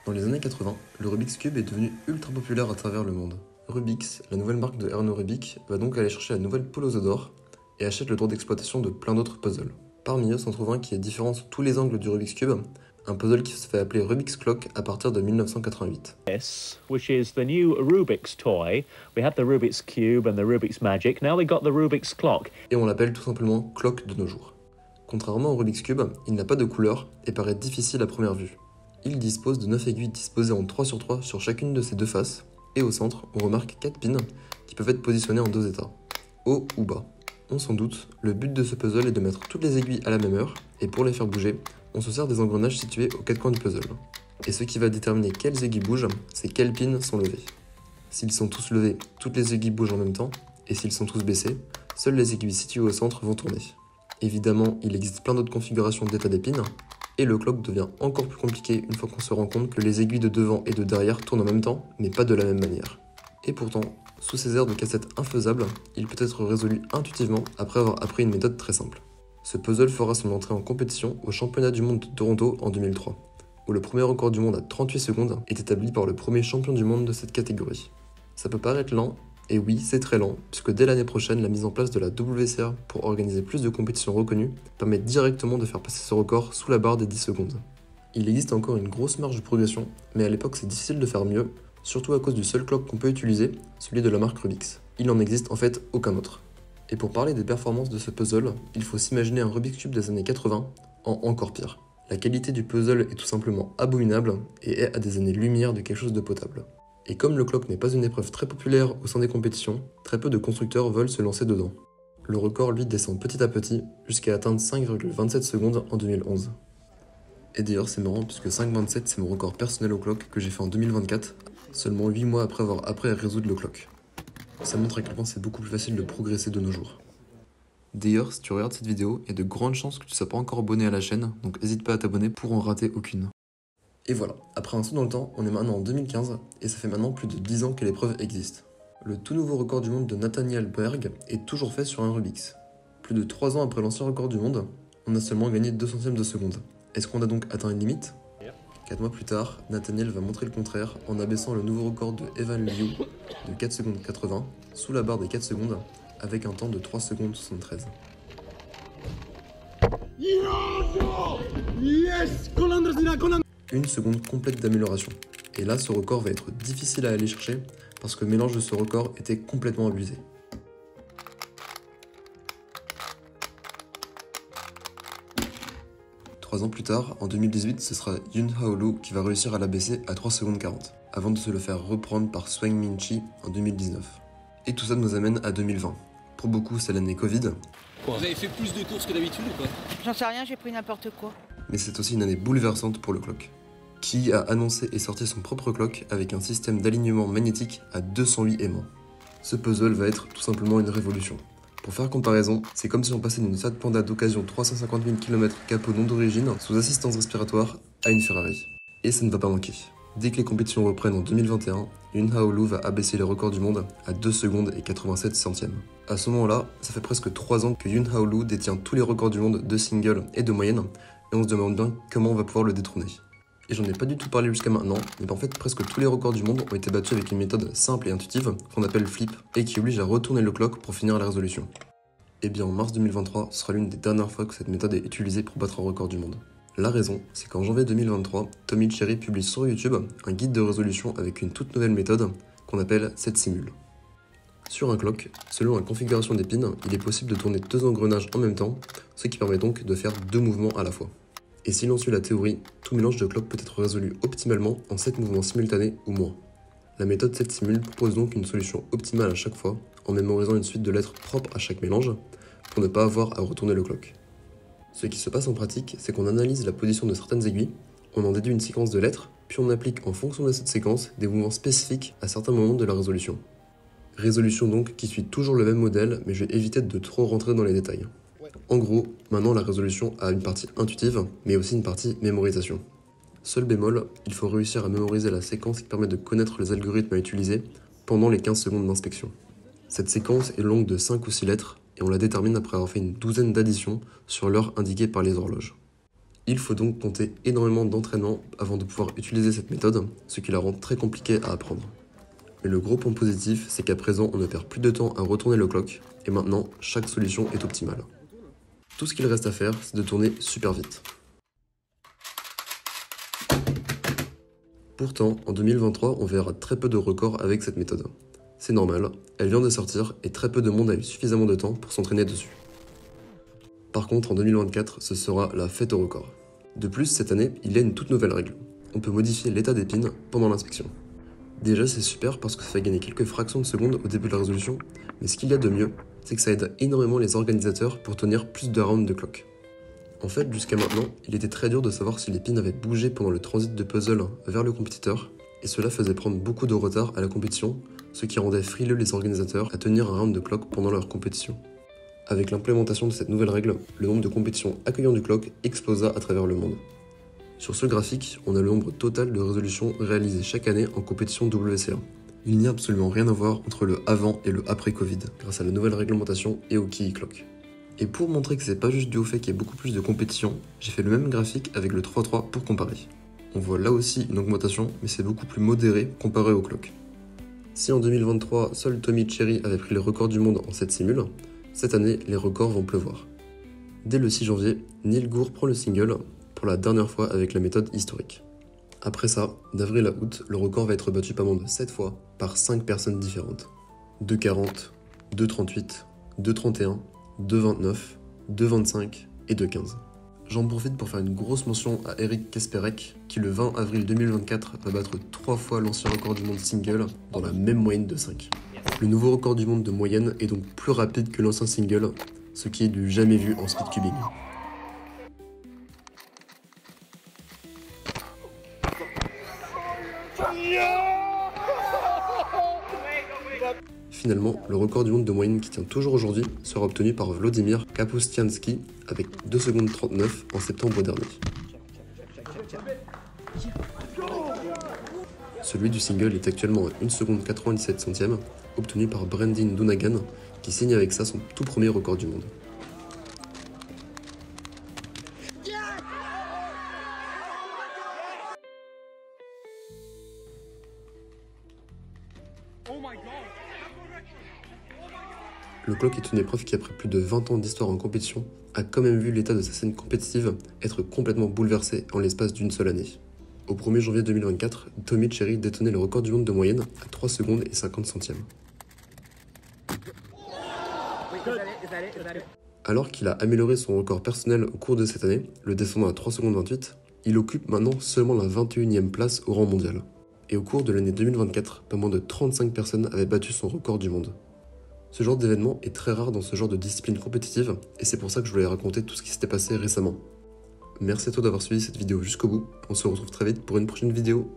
Dans les années 80, le Rubik's Cube est devenu ultra populaire à travers le monde. Rubix, la nouvelle marque de Erno Rubik, va donc aller chercher la nouvelle poule aux œufs d'or et achète le droit d'exploitation de plein d'autres puzzles. Parmi eux s'en trouve un qui est différent sous tous les angles du Rubik's Cube, un puzzle qui se fait appeler Rubik's Clock à partir de 1988. Which is the new Rubik's toy. We had the Rubik's Cube and the Rubik's Magic. Now we got the Rubik's Clock. Et on l'appelle tout simplement Clock de nos jours. Contrairement au Rubik's Cube, il n'a pas de couleur et paraît difficile à première vue. Il dispose de 9 aiguilles disposées en 3 sur 3 sur chacune de ses deux faces, et au centre, on remarque 4 pins qui peuvent être positionnés en deux états, haut ou bas. On s'en doute, le but de ce puzzle est de mettre toutes les aiguilles à la même heure, et pour les faire bouger, on se sert des engrenages situés aux 4 coins du puzzle. Et ce qui va déterminer quelles aiguilles bougent, c'est quels pins sont levés. S'ils sont tous levés, toutes les aiguilles bougent en même temps, et s'ils sont tous baissés, seules les aiguilles situées au centre vont tourner. Évidemment, il existe plein d'autres configurations d'état des pins, et le clock devient encore plus compliqué une fois qu'on se rend compte que les aiguilles de devant et de derrière tournent en même temps, mais pas de la même manière. Et pourtant, sous ces airs de cassette infaisables, il peut être résolu intuitivement après avoir appris une méthode très simple. Ce puzzle fera son entrée en compétition au championnat du monde de Toronto en 2003, où le premier record du monde à 38 secondes est établi par le premier champion du monde de cette catégorie. Ça peut paraître lent, et oui, c'est très lent, puisque dès l'année prochaine, la mise en place de la WCA pour organiser plus de compétitions reconnues permet directement de faire passer ce record sous la barre des 10 secondes. Il existe encore une grosse marge de progression, mais à l'époque c'est difficile de faire mieux, surtout à cause du seul clock qu'on peut utiliser, celui de la marque Rubix. Il n'en existe en fait aucun autre. Et pour parler des performances de ce puzzle, il faut s'imaginer un Rubik's Cube des années 80 en encore pire. La qualité du puzzle est tout simplement abominable et est à des années-lumière de quelque chose de potable. Et comme le clock n'est pas une épreuve très populaire au sein des compétitions, très peu de constructeurs veulent se lancer dedans. Le record lui descend petit à petit jusqu'à atteindre 5,27 secondes en 2011. Et d'ailleurs c'est marrant puisque 5,27 c'est mon record personnel au clock que j'ai fait en 2024, seulement 8 mois après avoir appris à résoudre le clock. Ça montre à quel point c'est beaucoup plus facile de progresser de nos jours. D'ailleurs, si tu regardes cette vidéo, il y a de grandes chances que tu ne sois pas encore abonné à la chaîne, donc n'hésite pas à t'abonner pour en rater aucune. Et voilà, après un saut dans le temps, on est maintenant en 2015, et ça fait maintenant plus de 10 ans que l'épreuve existe. Le tout nouveau record du monde de Nathaniel Berg est toujours fait sur un Rubik's. Plus de 3 ans après l'ancien record du monde, on a seulement gagné 2 centièmes de seconde. Est-ce qu'on a donc atteint une limite ? 4 mois plus tard, Nathaniel va montrer le contraire en abaissant le nouveau record de Evan Liu de 4 secondes 80 sous la barre des 4 secondes avec un temps de 3 secondes 73. Une seconde complète d'amélioration. Et là, ce record va être difficile à aller chercher parce que le mélange de ce record était complètement abusé. Trois ans plus tard, en 2018, ce sera Yoon Ha-lu qui va réussir à l'abaisser à 3 secondes 40, avant de se le faire reprendre par Swang Min-chi en 2019. Et tout ça nous amène à 2020. Pour beaucoup, c'est l'année Covid. Vous avez fait plus de courses que d'habitude ou quoi? J'en sais rien, j'ai pris n'importe quoi. Mais c'est aussi une année bouleversante pour le clock. Qui a annoncé et sorti son propre clock avec un système d'alignement magnétique à 208 aimants. Ce puzzle va être tout simplement une révolution. Pour faire comparaison, c'est comme si on passait d'une Fiat Panda d'occasion 350 000 km capot non d'origine sous assistance respiratoire à une Ferrari. Et ça ne va pas manquer. Dès que les compétitions reprennent en 2021, Yoon Ha-lu va abaisser les records du monde à 2 secondes et 87 centièmes. À ce moment-là, ça fait presque 3 ans que Yoon Ha-lu détient tous les records du monde de single et de moyenne, et on se demande bien comment on va pouvoir le détrôner. Et j'en ai pas du tout parlé jusqu'à maintenant, mais en fait presque tous les records du monde ont été battus avec une méthode simple et intuitive qu'on appelle flip, et qui oblige à retourner le clock pour finir la résolution. Et bien en mars 2023, ce sera l'une des dernières fois que cette méthode est utilisée pour battre un record du monde. La raison, c'est qu'en janvier 2023, Tommy Cherry publie sur YouTube un guide de résolution avec une toute nouvelle méthode qu'on appelle SetSimul. Sur un clock, selon la configuration des pins, il est possible de tourner 2 engrenages en même temps, ce qui permet donc de faire 2 mouvements à la fois. Et si l'on suit la théorie, tout mélange de clock peut être résolu optimalement en 7 mouvements simultanés ou moins. La méthode SetSimul propose donc une solution optimale à chaque fois, en mémorisant une suite de lettres propres à chaque mélange, pour ne pas avoir à retourner le clock. Ce qui se passe en pratique, c'est qu'on analyse la position de certaines aiguilles, on en déduit une séquence de lettres, puis on applique en fonction de cette séquence des mouvements spécifiques à certains moments de la résolution. Résolution donc qui suit toujours le même modèle, mais je vais éviter de trop rentrer dans les détails. En gros, maintenant la résolution a une partie intuitive, mais aussi une partie mémorisation. Seul bémol, il faut réussir à mémoriser la séquence qui permet de connaître les algorithmes à utiliser pendant les 15 secondes d'inspection. Cette séquence est longue de 5 ou 6 lettres, et on la détermine après avoir fait une douzaine d'additions sur l'heure indiquée par les horloges. Il faut donc compter énormément d'entraînement avant de pouvoir utiliser cette méthode, ce qui la rend très compliquée à apprendre. Mais le gros point positif, c'est qu'à présent, on ne perd plus de temps à retourner le clock, et maintenant, chaque solution est optimale. Tout ce qu'il reste à faire, c'est de tourner super vite. Pourtant, en 2023, on verra très peu de records avec cette méthode. C'est normal, elle vient de sortir et très peu de monde a eu suffisamment de temps pour s'entraîner dessus. Par contre, en 2024, ce sera la fête au record. De plus, cette année, il y a une toute nouvelle règle. On peut modifier l'état des pins pendant l'inspection. Déjà, c'est super parce que ça fait gagner quelques fractions de secondes au début de la résolution, mais ce qu'il y a de mieux, c'est que ça aide énormément les organisateurs pour tenir plus de rounds de clock. En fait, jusqu'à maintenant, il était très dur de savoir si les pins avaient bougé pendant le transit de puzzle vers le compétiteur, et cela faisait prendre beaucoup de retard à la compétition, ce qui rendait frileux les organisateurs à tenir un round de clock pendant leur compétition. Avec l'implémentation de cette nouvelle règle, le nombre de compétitions accueillant du clock explosa à travers le monde. Sur ce graphique, on a le nombre total de résolutions réalisées chaque année en compétition WCA. Il n'y a absolument rien à voir entre le avant et le après Covid, grâce à la nouvelle réglementation et au Key Clock. Et pour montrer que c'est pas juste dû au fait qu'il y ait beaucoup plus de compétition, j'ai fait le même graphique avec le 3-3 pour comparer. On voit là aussi une augmentation, mais c'est beaucoup plus modéré comparé au clock. Si en 2023, seul Tommy Cherry avait pris le record du monde en 7 simules, cette année, les records vont pleuvoir. Dès le 6 janvier, Neil Gour prend le single pour la dernière fois avec la méthode historique. Après ça, d'avril à août, le record va être battu pas moins de 7 fois par 5 personnes différentes. 2,40, 2,38, 2,31, 2,29, 2,25 et 2,15. J'en profite pour faire une grosse mention à Eric Kasperek, qui le 20 avril 2024 va battre 3 fois l'ancien record du monde single dans la même moyenne de 5. Le nouveau record du monde de moyenne est donc plus rapide que l'ancien single, ce qui est du jamais vu en speedcubing. Finalement, le record du monde de moyenne qui tient toujours aujourd'hui sera obtenu par Włodzimir Kapuścianski avec 2 secondes 39 en septembre dernier. Celui du single est actuellement à 1 seconde 97 centièmes, obtenu par Brendan Dunagan, qui signe avec ça son tout premier record du monde. Le clock est une épreuve qui, après plus de 20 ans d'histoire en compétition, a quand même vu l'état de sa scène compétitive être complètement bouleversé en l'espace d'une seule année. Au 1er janvier 2024, Tommy Cherry détenait le record du monde de moyenne à 3 secondes et 50 centièmes. Alors qu'il a amélioré son record personnel au cours de cette année, le descendant à 3 secondes 28, il occupe maintenant seulement la 21e place au rang mondial. Et au cours de l'année 2024, pas moins de 35 personnes avaient battu son record du monde. Ce genre d'événement est très rare dans ce genre de discipline compétitive, et c'est pour ça que je voulais raconter tout ce qui s'était passé récemment. Merci à toi d'avoir suivi cette vidéo jusqu'au bout, on se retrouve très vite pour une prochaine vidéo.